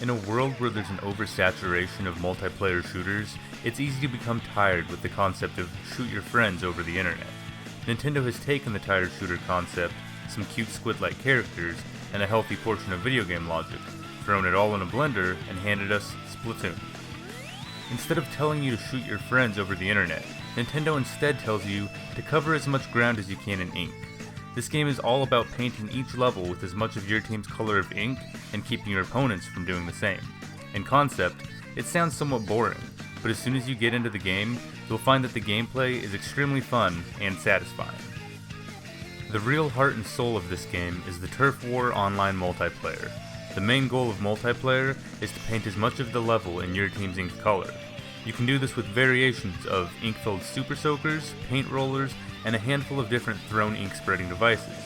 In a world where there's an oversaturation of multiplayer shooters, it's easy to become tired with the concept of shoot your friends over the internet. Nintendo has taken the tired shooter concept, some cute squid-like characters, and a healthy portion of video game logic, thrown it all in a blender, and handed us Splatoon. Instead of telling you to shoot your friends over the internet, Nintendo instead tells you to cover as much ground as you can in ink. This game is all about painting each level with as much of your team's color of ink and keeping your opponents from doing the same. In concept, it sounds somewhat boring, but as soon as you get into the game, you'll find that the gameplay is extremely fun and satisfying. The real heart and soul of this game is the Turf War online multiplayer. The main goal of multiplayer is to paint as much of the level in your team's ink color. You can do this with variations of ink-filled super soakers, paint rollers, and a handful of different thrown ink spreading devices.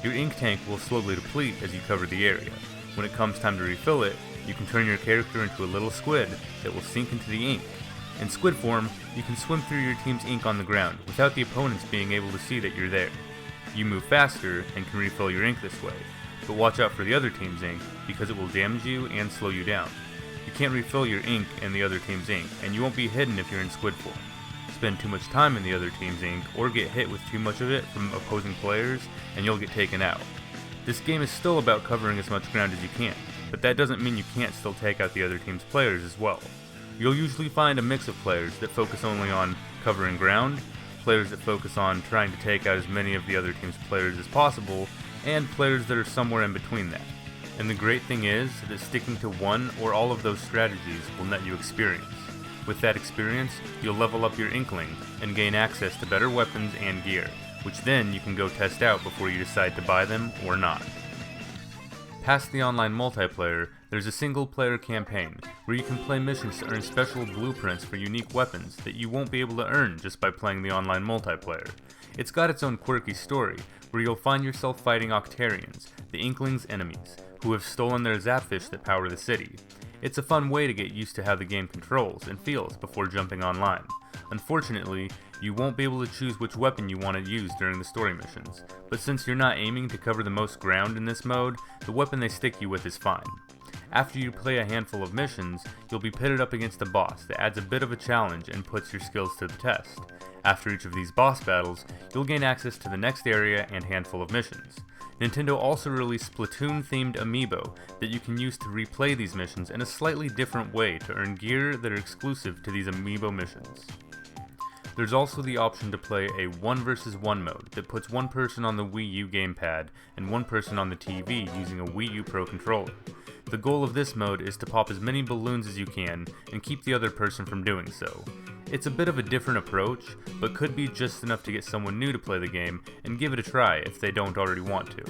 Your ink tank will slowly deplete as you cover the area. When it comes time to refill it, you can turn your character into a little squid that will sink into the ink. In squid form, you can swim through your team's ink on the ground without the opponents being able to see that you're there. You move faster and can refill your ink this way, but watch out for the other team's ink because it will damage you and slow you down. You can't refill your ink in the other team's ink, and you won't be hidden if you're in squid form. Spend too much time in the other team's ink or get hit with too much of it from opposing players and you'll get taken out. This game is still about covering as much ground as you can, but that doesn't mean you can't still take out the other team's players as well. You'll usually find a mix of players that focus only on covering ground, players that focus on trying to take out as many of the other team's players as possible, and players that are somewhere in between that. And the great thing is that sticking to one or all of those strategies will net you experience. With that experience, you'll level up your Inkling and gain access to better weapons and gear, which then you can go test out before you decide to buy them or not. Past the online multiplayer, there's a single-player campaign where you can play missions to earn special blueprints for unique weapons that you won't be able to earn just by playing the online multiplayer. It's got its own quirky story, where you'll find yourself fighting Octarians, the Inkling's enemies, who have stolen their zapfish that power the city. It's a fun way to get used to how the game controls and feels before jumping online. Unfortunately, you won't be able to choose which weapon you want to use during the story missions, but since you're not aiming to cover the most ground in this mode, the weapon they stick you with is fine. After you play a handful of missions, you'll be pitted up against a boss that adds a bit of a challenge and puts your skills to the test. After each of these boss battles, you'll gain access to the next area and handful of missions. Nintendo also released Splatoon-themed amiibo that you can use to replay these missions in a slightly different way to earn gear that are exclusive to these amiibo missions. There's also the option to play a 1 vs 1 mode that puts one person on the WiiU gamepad and one person on the TV using a WiiU Pro controller. The goal of this mode is to pop as many balloons as you can and keep the other person from doing so. It's a bit of a different approach, but could be just enough to get someone new to play the game and give it a try if they don't already want to.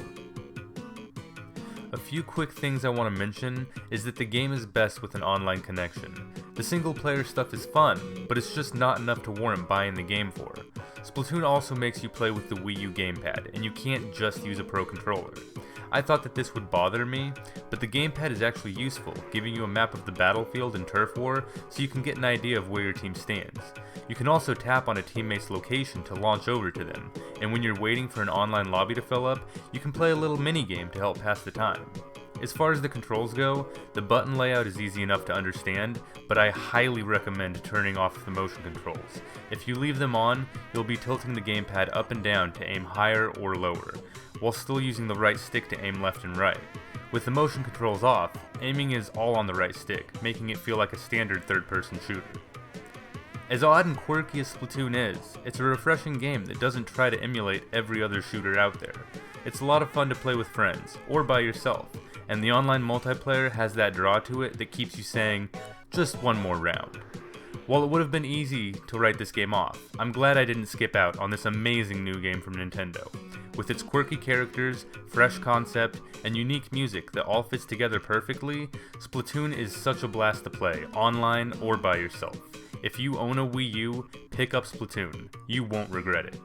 A few quick things I want to mention is that the game is best with an online connection. The single player stuff is fun, but it's just not enough to warrant buying the game for. Splatoon also makes you play with the WiiU gamepad, and you can't just use a Pro controller. I thought that this would bother me, but the gamepad is actually useful, giving you a map of the battlefield in Turf War so you can get an idea of where your team stands. You can also tap on a teammate's location to launch over to them, and when you're waiting for an online lobby to fill up, you can play a little mini-game to help pass the time. As far as the controls go, the button layout is easy enough to understand, but I highly recommend turning off the motion controls. If you leave them on, you'll be tilting the gamepad up and down to aim higher or lower, while still using the right stick to aim left and right. With the motion controls off, aiming is all on the right stick, making it feel like a standard third-person shooter. As odd and quirky as Splatoon is, it's a refreshing game that doesn't try to emulate every other shooter out there. It's a lot of fun to play with friends, or by yourself, and the online multiplayer has that draw to it that keeps you saying, just one more round. While it would have been easy to write this game off, I'm glad I didn't skip out on this amazing new game from Nintendo. With its quirky characters, fresh concept, and unique music that all fits together perfectly, Splatoon is such a blast to play, online or by yourself. If you own a Wii U, pick up Splatoon. You won't regret it.